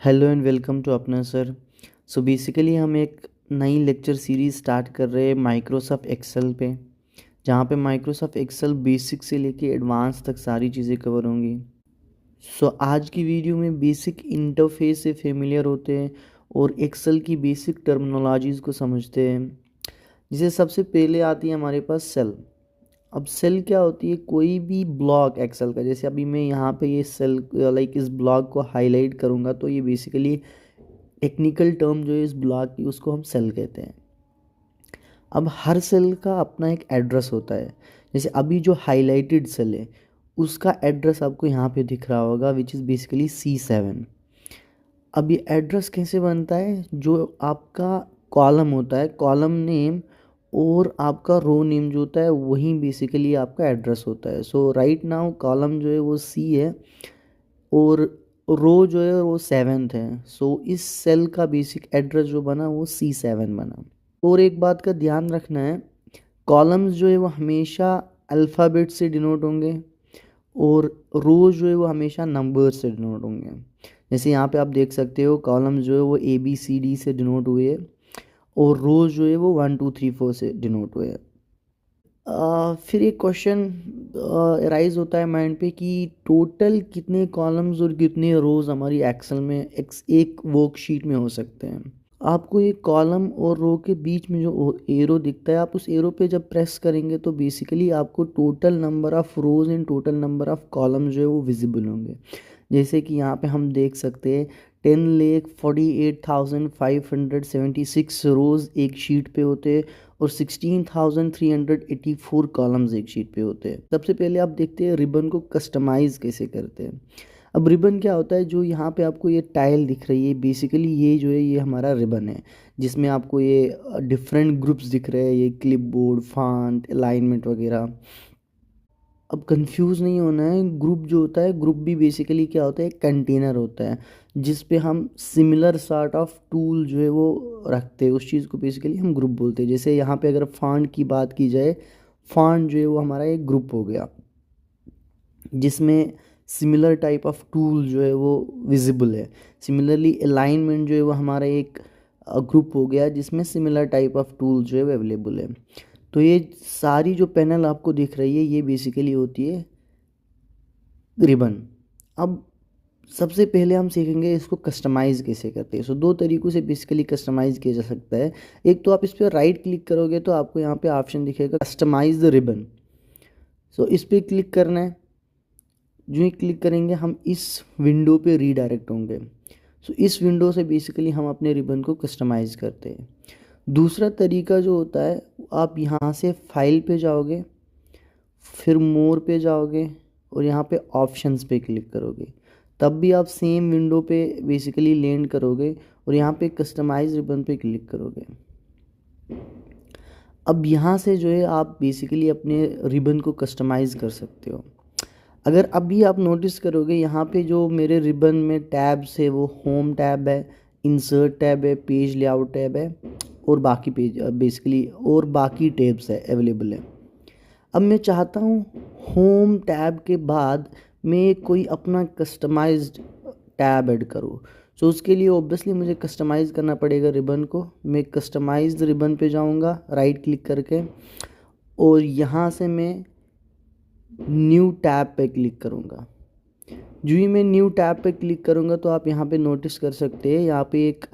Hello and welcome to अपना sir. So basically हम एक नई लेक्चर सीरीज़ स्टार्ट कर रहे हैं माइक्रोसॉफ्ट एक्सेल पे, जहाँ पे माइक्रोसॉफ्ट एक्सेल बेसिक से लेके एडवांस तक सारी चीज़ें कवर होंगी। सो आज की वीडियो में बेसिक इंटरफेस से फेमिलियर होते हैं और एक्सेल की बेसिक टर्मिनोलॉजीज़ को समझते हैं। जिसे सबसे पहले आती है हमारे पास सेल। अब सेल क्या होती है? कोई भी ब्लॉक एक्सेल का, जैसे अभी मैं यहाँ पे ये सेल लाइक इस ब्लॉक को हाईलाइट करूँगा तो ये बेसिकली टेक्निकल टर्म जो है इस ब्लॉक की, उसको हम सेल कहते हैं। अब हर सेल का अपना एक एड्रेस होता है। जैसे अभी जो हाईलाइटेड सेल है उसका एड्रेस आपको यहाँ पे दिख रहा होगा, विच इज़ बेसिकली C7। अब ये एड्रेस कैसे बनता है? जो आपका कॉलम होता है, कॉलम नेम और आपका रो नेम जो होता है वही बेसिकली आपका एड्रेस होता है। सो राइट नाउ कॉलम जो है वो C है और रो जो है वो 7th है। सो इस सेल का बेसिक एड्रेस जो बना वो C7 बना। और एक बात का ध्यान रखना है, कॉलम्स जो है वो हमेशा अल्फ़ाबेट से डिनोट होंगे और रोज जो है वो हमेशा नंबर से डिनोट होंगे। जैसे यहाँ पे आप देख सकते हो कॉलम्स जो है वो ABCD से डिनोट हुए है और रोज जो है वो 1 2 3 4 से डिनोट हुए है। फिर एक क्वेश्चन राइज होता है माइंड पे कि टोटल कितने कॉलम्स और कितने रोज़ हमारी एक्सेल में एक वर्कशीट में हो सकते हैं। आपको एक कॉलम और रो के बीच में जो एरो दिखता है, आप उस एरो पे जब प्रेस करेंगे तो बेसिकली आपको total number of rows and total number of column जो है वो विजिबल होंगे। जैसे कि यहाँ पे हम देख सकते हैं 10,48,576 रोज़ एक शीट पे होते हैं और 16,384 कॉलम्स एक शीट पे होते हैं। सबसे पहले आप देखते हैं रिबन को कस्टमाइज़ कैसे करते हैं। अब रिबन क्या होता है? जो यहाँ पे आपको ये टाइल दिख रही है, बेसिकली ये जो है ये हमारा रिबन है, जिसमें आपको ये डिफरेंट ग्रुप्स दिख रहे हैं, ये क्लिपबोर्ड, फॉन्ट, अलाइनमेंट वगैरह। अब कंफ्यूज नहीं होना है, ग्रुप जो होता है, ग्रुप भी बेसिकली क्या होता है? एक कंटेनर होता है जिस पे हम सिमिलर सॉर्ट ऑफ टूल जो है वो रखते हैं, उस चीज़ को बेसिकली हम ग्रुप बोलते हैं। जैसे यहाँ पे अगर फॉन्ट की बात की जाए, फॉन्ट जो है वो हमारा एक ग्रुप हो गया जिसमें सिमिलर टाइप ऑफ टूल जो है वो विजिबल है। सिमिलरली अलाइनमेंट जो है वो हमारा एक ग्रुप हो गया जिसमें सिमिलर टाइप ऑफ टूल जो है वो अवेलेबल है। तो ये सारी जो पैनल आपको दिख रही है ये बेसिकली होती है रिबन। अब सबसे पहले हम सीखेंगे इसको कस्टमाइज़ कैसे करते हैं। सो दो तरीक़ों से बेसिकली कस्टमाइज़ किया जा सकता है। एक तो आप इस पर राइट क्लिक करोगे तो आपको यहाँ पे ऑप्शन दिखेगा कस्टमाइज द रिबन। सो इस पर क्लिक करना है। जो ही क्लिक करेंगे हम इस विंडो पे रीडायरेक्ट होंगे। सो इस विंडो से बेसिकली हम अपने रिबन को कस्टमाइज़ करते हैं। दूसरा तरीका जो होता है, आप यहाँ से फाइल पे जाओगे, फिर मोर पे जाओगे और यहाँ पे ऑप्शंस पे क्लिक करोगे, तब भी आप सेम विंडो पे बेसिकली लैंड करोगे और यहाँ पे कस्टमाइज रिबन पे क्लिक करोगे। अब यहाँ से जो है आप बेसिकली अपने रिबन को कस्टमाइज़ कर सकते हो। अगर अभी आप नोटिस करोगे यहाँ पे जो मेरे रिबन में टैब्स है वो होम टैब है, इंसर्ट टैब है, पेज लेआउट टैब है और बाकी पेज बेसिकली और बाकी टैब्स है अवेलेबल है। अब मैं चाहता हूँ होम टैब के बाद मैं कोई अपना कस्टमाइज्ड टैब ऐड करूँ। सो उसके लिए ऑब्वियसली मुझे कस्टमाइज़ करना पड़ेगा रिबन को। मैं कस्टमाइज्ड रिबन पे जाऊँगा राइट क्लिक करके और यहाँ से मैं न्यू टैब पे क्लिक करूँगा। जो ही मैं न्यू टैब पे क्लिक करूँगा तो आप यहाँ पे नोटिस कर सकते हैं यहाँ पे एक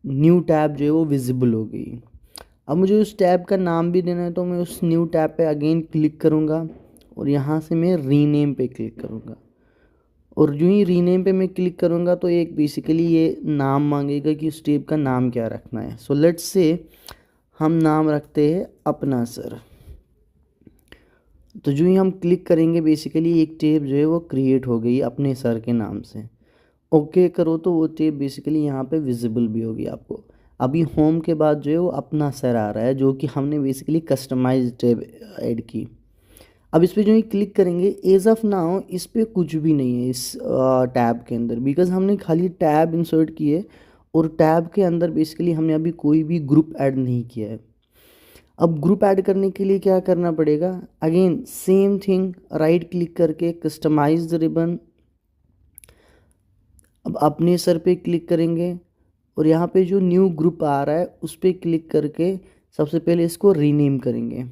न्यू टैब जो है वो विजिबल हो गई। अब मुझे उस टैब का नाम भी देना है तो मैं उस न्यू टैब पे अगेन क्लिक करूँगा और यहाँ से मैं रीनेम पे क्लिक करूँगा और जो ही रीनेम पे मैं क्लिक करूँगा तो एक बेसिकली ये नाम मांगेगा कि उस टैब का नाम क्या रखना है। सो लेट्स से हम नाम रखते हैं अपना सर। तो जो ही हम क्लिक करेंगे बेसिकली एक टैब जो है वो क्रिएट हो गई अपने सर के नाम से। ओके करो तो वो टैब बेसिकली यहाँ पे विजिबल भी होगी आपको। अभी होम के बाद जो है वो अपना सर आ रहा है जो कि हमने बेसिकली कस्टमाइज टैब ऐड की। अब इस पर जो ही क्लिक करेंगे, एज ऑफ नाउ इस पर कुछ भी नहीं है इस टैब के अंदर, बिकॉज हमने खाली टैब इंसर्ट किए और टैब के अंदर बेसिकली हमने अभी कोई भी ग्रुप ऐड नहीं किया है। अब ग्रुप ऐड करने के लिए क्या करना पड़ेगा? Again same thing, right click करके कस्टमाइज द रिबन, अब अपने सर पे क्लिक करेंगे और यहाँ पे जो न्यू ग्रुप आ रहा है उस पर क्लिक करके सबसे पहले इसको रीनेम करेंगे।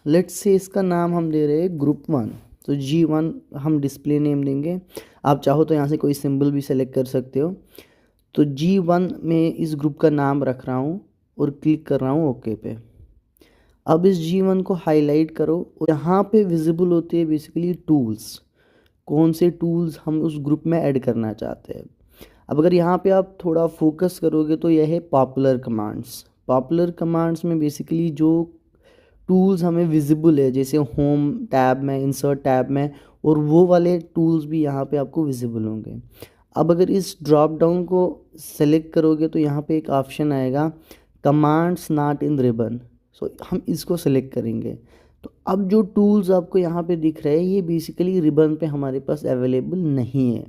लेट्स से इसका नाम हम दे रहे हैं ग्रुप 1। तो G1 हम डिस्प्ले नेम देंगे। आप चाहो तो यहाँ से कोई सिंबल भी सेलेक्ट कर सकते हो। तो G1 में इस ग्रुप का नाम रख रहा हूँ और क्लिक कर रहा हूँ ओके पे। अब इस G1 को हाईलाइट करो और यहाँ पे विजिबल होती है बेसिकली टूल्स, कौन से टूल्स हम उस ग्रुप में ऐड करना चाहते हैं। अब अगर यहाँ पे आप थोड़ा फोकस करोगे तो यह है पॉपुलर कमांड्स। पॉपुलर कमांड्स में बेसिकली जो टूल्स हमें विजिबल है, जैसे होम टैब में, इंसर्ट टैब में, और वो वाले टूल्स भी यहाँ पे आपको विजिबल होंगे। अब अगर इस ड्रॉप डाउन को सेलेक्ट करोगे तो यहाँ पे एक ऑप्शन आएगा कमांड्स नॉट इन रिबन। सो हम इसको सेलेक्ट करेंगे। तो अब जो टूल्स आपको यहाँ पे दिख रहे हैं ये बेसिकली रिबन पे हमारे पास अवेलेबल नहीं है।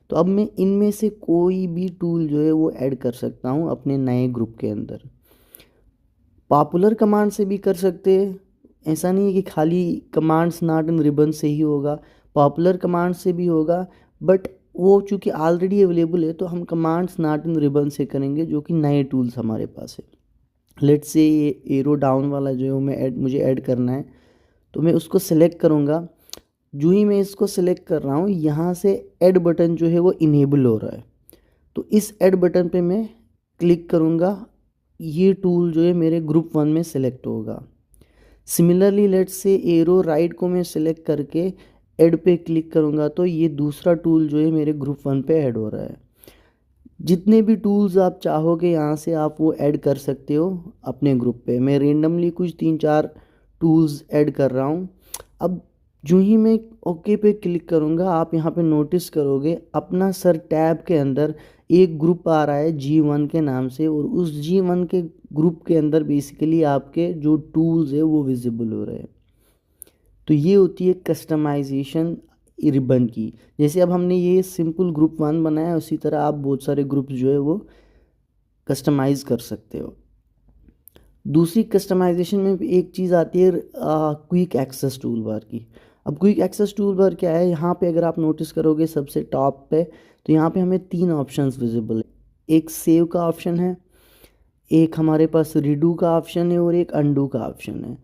तो अब मैं इनमें से कोई भी टूल जो है वो ऐड कर सकता हूँ अपने नए ग्रुप के अंदर। पॉपुलर कमांड से भी कर सकते हैं, ऐसा नहीं है कि खाली कमांड्स नॉट इन रिबन से ही होगा, पॉपुलर कमांड से भी होगा। बट वो चूँकि ऑलरेडी अवेलेबल है तो हम कमांड्स नॉट इन रिबन से करेंगे, जो कि नए टूल्स हमारे पास है। लेट्स से ये एरो डाउन वाला जो है मुझे ऐड करना है, तो मैं उसको सेलेक्ट करूँगा। जो ही मैं इसको सेलेक्ट कर रहा हूँ यहाँ से ऐड बटन जो है वो इनेबल हो रहा है। तो इस ऐड बटन पे मैं क्लिक करूँगा, ये टूल जो है मेरे ग्रुप 1 में सेलेक्ट होगा। Similarly let's say arrow right को मैं सेलेक्ट करके ऐड पे क्लिक करूँगा तो ये दूसरा टूल जो है मेरे ग्रुप 1 पे ऐड हो रहा है। जितने भी टूल्स आप चाहोगे यहाँ से आप वो ऐड कर सकते हो अपने ग्रुप पे। मैं रेंडमली कुछ 3-4 टूल्स ऐड कर रहा हूँ। अब जो ही मैं ओके पे क्लिक करूँगा आप यहाँ पे नोटिस करोगे अपना सर टैब के अंदर एक ग्रुप आ रहा है G1 के नाम से, और उस G1 के ग्रुप के अंदर बेसिकली आपके जो टूल्स है वो विजिबल हो रहे हैं। तो ये होती है कस्टमाइजेशन रिबन की। जैसे अब हमने ये सिंपल ग्रुप 1 बनाया, उसी तरह आप बहुत सारे ग्रुप्स जो है वो कस्टमाइज़ कर सकते हो। दूसरी कस्टमाइजेशन में एक चीज़ आती है क्विक एक्सेस टूल बार की। अब क्विक एक्सेस टूल बार क्या है, यहाँ पे अगर आप नोटिस करोगे सबसे टॉप पे, तो यहाँ पे हमें 3 ऑप्शंस विजिबल है। एक सेव का ऑप्शन है, एक हमारे पास रीडू का ऑप्शन है, और एक अंडू का ऑप्शन है।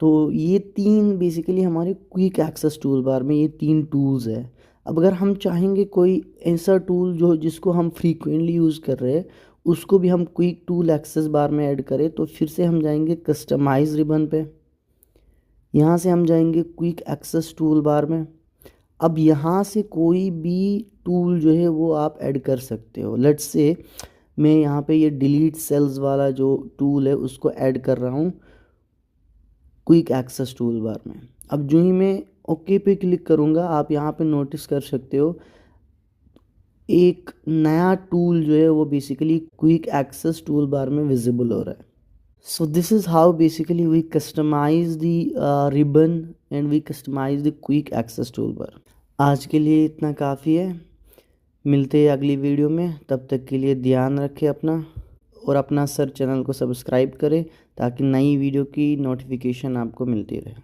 तो ये 3 बेसिकली हमारे क्विक एक्सेस टूल बार में ये 3 टूल्स है। अब अगर हम चाहेंगे कोई ऐसा टूल जो जिसको हम फ्रीक्वेंटली यूज़ कर रहे हैं उसको भी हम क्विक टूल एक्सेस बार में ऐड करें, तो फिर से हम जाएंगे कस्टमाइज रिबन पे। यहाँ से हम जाएंगे क्विक एक्सेस टूल बार में। अब यहाँ से कोई भी टूल जो है वो आप ऐड कर सकते हो। लेट्स से मैं यहाँ पे ये डिलीट सेल्स वाला जो टूल है उसको ऐड कर रहा हूँ क्विक एक्सेस टूल बार में। अब जो ही मैं ओके पे क्लिक करूँगा आप यहाँ पे नोटिस कर सकते हो एक नया टूल जो है वो basically quick access tool bar में विजिबल हो रहा है। So this is how basically we customise the ribbon and we customise the quick access tool bar. आज के लिए इतना काफ़ी है, मिलते हैं अगली वीडियो में। तब तक के लिए ध्यान रखें अपना, और अपना सर चैनल को सब्सक्राइब करें ताकि नई वीडियो की नोटिफिकेशन आपको मिलती रहे।